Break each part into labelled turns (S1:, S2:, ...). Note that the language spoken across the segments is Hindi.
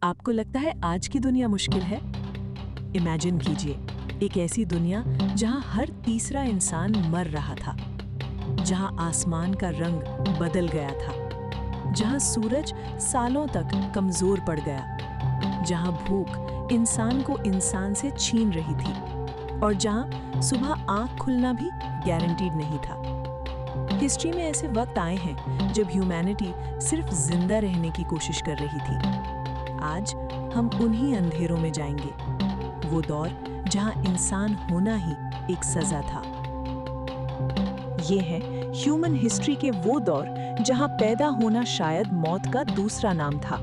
S1: आपको लगता है आज की दुनिया मुश्किल है? इमेजिन कीजिए एक ऐसी दुनिया जहां हर तीसरा इंसान मर रहा था, जहां आसमान का रंग बदल गया था, जहां सूरज सालों तक कमजोर पड़ गया, जहां भूख इंसान को इंसान से छीन रही थी और जहां सुबह आंख खुलना भी गारंटीड नहीं था। हिस्ट्री में ऐसे वक्त आए हैं जब ह्यूमैनिटी सिर्फ जिंदा रहने की कोशिश कर रही थी। आज हम उन्हीं अंधेरों में जाएंगे, वो दौर जहां इंसान होना ही एक सजा था। ये है ह्यूमन हिस्ट्री के वो दौर जहां पैदा होना शायद मौत का दूसरा नाम था।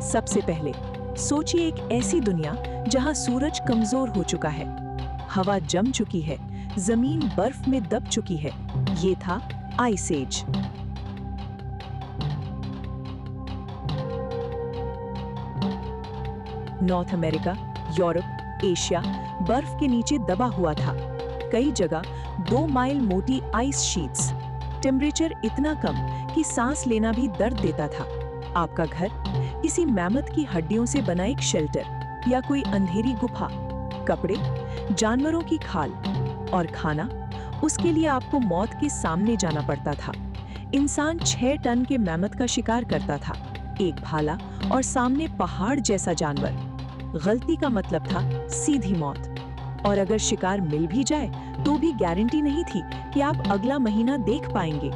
S1: सबसे पहले सोचिए एक ऐसी दुनिया जहां सूरज कमजोर हो चुका है, हवा जम चुकी है, जमीन बर्फ में दब चुकी है। ये था ice age. North America, Europe, Asia बर्फ के नीचे दबा हुआ था। कई जगह 2 माइल मोटी आइस शीट्स, टेम्परेचर इतना कम कि सांस लेना भी दर्द देता था। आपका घर किसी मैमथ की हड्डियों से बना एक शेल्टर या कोई अंधेरी गुफा, कपड़े जानवरों की खाल और खाना, उसके लिए आपको मौत के सामने जाना पड़ता था। इंसान 6 टन के मैमथ का शिकार करता था, एक भाला और सामने पहाड़ जैसा जानवर। गलती का मतलब था सीधी मौत, और अगर शिकार मिल भी जाए तो भी गारंटी नहीं थी कि आप अगला महीना देख पाएंगे।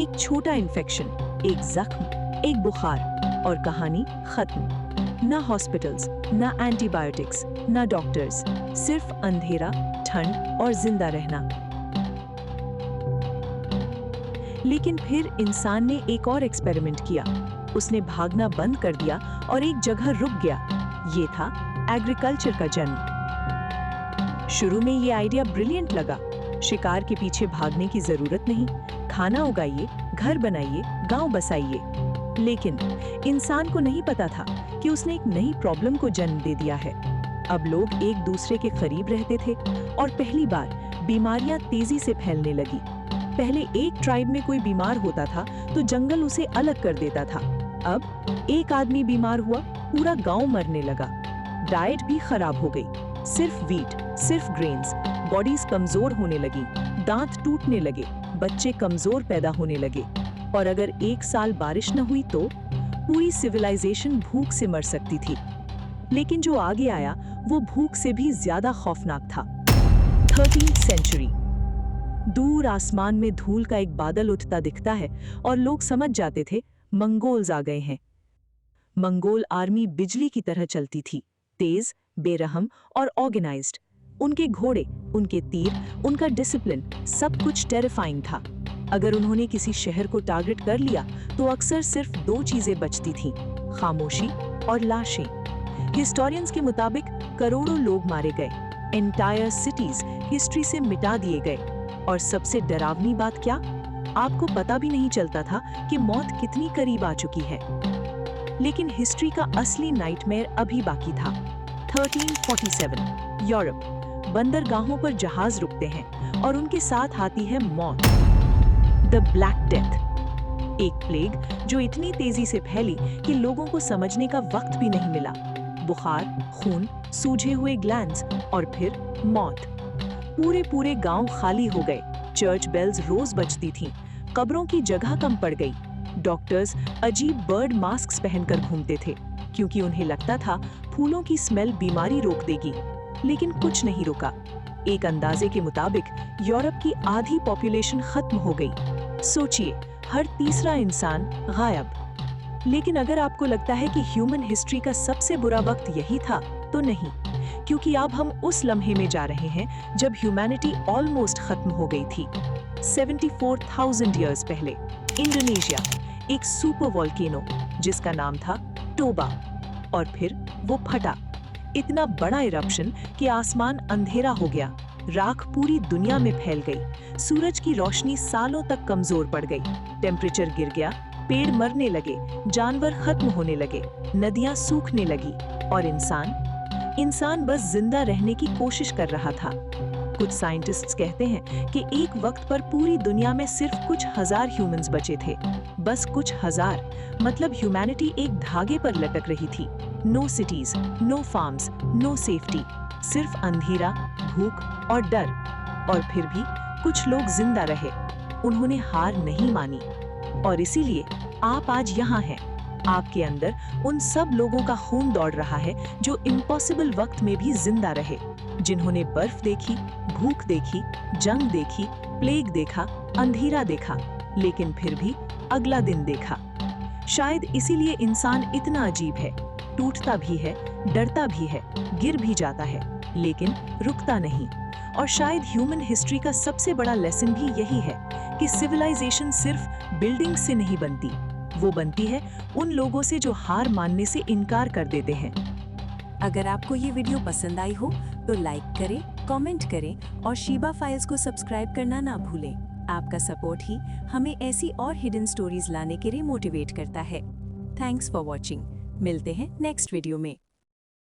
S1: एक छोटा इन्फेक्शन, एक जख्म, एक बुखार और कहानी खत्म। ना हॉस्पिटल्स, ना एंटीबायोटिक्स, ना डॉक्टर्स, सिर्फ अंधेरा, ठंड और जिंदा रहना। लेकिन फिर इंसान ने एक और एक्सपेरिमेंट किया। उसने भागना बंद कर दिया और एक जगह रुक गया। ये था एग्रीकल्चर का जन्म। शुरू में ये आइडिया ब्रिलियंट लगा। शिकार के पीछे भागने की जरूरत नहीं, खाना उगाइए, घर बनाइए, गांव बसाइए। लेकिन इंसान को नहीं पता था कि उसने एक नई प्रॉब्लम को जन्म दे दिया है। अब लोग एक दूसरे के करीब रहते थे और पहली बार बीमारियां तेजी से फैलने लगी। पहले एक ट्राइब में कोई बीमार होता था तो जंगल उसे अलग कर देता था। अब एक आदमी बीमार हुआ, पूरा गांव मरने लगा। डाइट भी खराब हो गई, सिर्फ वीट, सिर्फ ग्रेन्स। बॉडीज कमजोर होने लगी, दांत टूटने लगे, बच्चे कमजोर पैदा होने लगे। और अगर 1 साल बारिश न हुई तो पूरी सिविलाइजेशन भूख से मर सकती थी। लेकिन जो आगे आया वो भूख से भी ज्यादा खौफनाक था। 13th century. दूर आसमान में धूल का एक बादल उठता दिखता है और लोग समझ जाते थे मंगोल्स आ गए हैं। मंगोल आर्मी बिजली की तरह चलती थी, तेज, बेरहम और ऑर्गेनाइज्ड। उनके घोड़े, उनके तीर, उनका डिसिप्लिन, सब कुछ टेरिफाइंग था। अगर उन्होंने किसी शहर को टारगेट कर लिया तो अक्सर सिर्फ 2 चीजें बचती थीं, खामोशी और लाशें। हिस्टोरियंस के मुताबिक करोड़ों लोग मारे गए, एंटायर सिटीज हिस्ट्री से मिटा दिए गए। और सबसे डरावनी बात क्या? आपको पता भी नहीं चलता था कि मौत कितनी करीब आ चुकी है। लेकिन हिस्ट्री का असली नाइटमेयर अभी बाकी था। 1347, यूरोप। बंदरगाहों पर जहाज रुकते हैं और उनके साथ आती है मौत, द ब्लैक डेथ। एक प्लेग जो इतनी तेजी से फैली कि लोगों को समझने का वक्त भी नहीं मिला। बुखार, खून, सूजे हुए ग्लैंड्स और फिर मौत। पूरे गांव खाली हो गए। चर्च बेल्स रोज बजती थीं, कब्रों की जगह कम पड़ गई। डॉक्टर्स अजीब बर्ड मास्क्स पहनकर घूमते थे क्योंकि उन्हें लगता था फूलों की स्मेल बीमारी रोक देगी। लेकिन कुछ नहीं रुका। एक अंदाजे के मुताबिक यूरोप की आधी पॉपुलेशन खत्म हो गई। सोचिए, हर तीसरा इंसान गायब। लेकिन अगर आपको लगता है कि ह्यूमन हिस्ट्री का सबसे बुरा वक्त यही था, तो नहीं, क्योंकि अब हम उस लम्हे में जा रहे हैं जब ह्यूमैनिटी ऑलमोस्ट खत्म हो गई थी। 74,000 ईयर्स पहले इंडोनेशिया, एक सुपर वॉल्केनो जिसका नाम था टोबा, और फिर वो फटा। इतना बड़ा इरप्शन कि आसमान अंधेरा हो गया, राख पूरी दुनिया में फैल गई, सूरज की रोशनी सालों तक कमजोर पड़ गई, टेम्परेचर गिर गया, पेड़ मरने लगे, जानवर खत्म होने लगे, नदियां सूखने लगी और इंसान बस जिंदा रहने की कोशिश कर रहा था। कुछ साइंटिस्ट्स कहते हैं कि एक वक्त पर पूरी दुनिया में सिर्फ कुछ हजार ह्यूमंस बचे थे। बस कुछ हजार, मतलब ह्यूमैनिटी एक धागे पर लटक रही थी। No cities, no farms, no safety, सिर्फ अंधेरा, भूख और डर। और फिर भी कुछ लोग जिंदा रहे, उन्होंने हार नहीं मानी। और इसीलिए आप आज यहाँ हैं। आपके अंदर उन सब लोगों का खून दौड़ रहा है जो इम्पॉसिबल वक्त में भी जिंदा रहे, जिन्होंने बर्फ देखी, भूख देखी, जंग देखी, प्लेग देखा, अंधेरा देखा, लेकिन फिर भी अगला दिन देखा। शायद इसीलिए इंसान इतना अजीब है, टूटता भी है, डरता भी है, गिर भी जाता है, लेकिन रुकता नहीं। और शायद ह्यूमन हिस्ट्री का सबसे बड़ा लेसन भी यही है कि सिविलाइजेशन सिर्फ बिल्डिंग से नहीं बनती, वो बनती है उन लोगों से जो हार मानने से इनकार कर देते हैं।
S2: अगर आपको ये वीडियो पसंद आई हो तो लाइक करें, कमेंट करें और शीबा फाइल्स को सब्सक्राइब करना ना भूलें। आपका सपोर्ट ही हमें ऐसी और हिडन स्टोरीज लाने के लिए मोटिवेट करता है। Thanks for watching. मिलते हैं नेक्स्ट वीडियो में।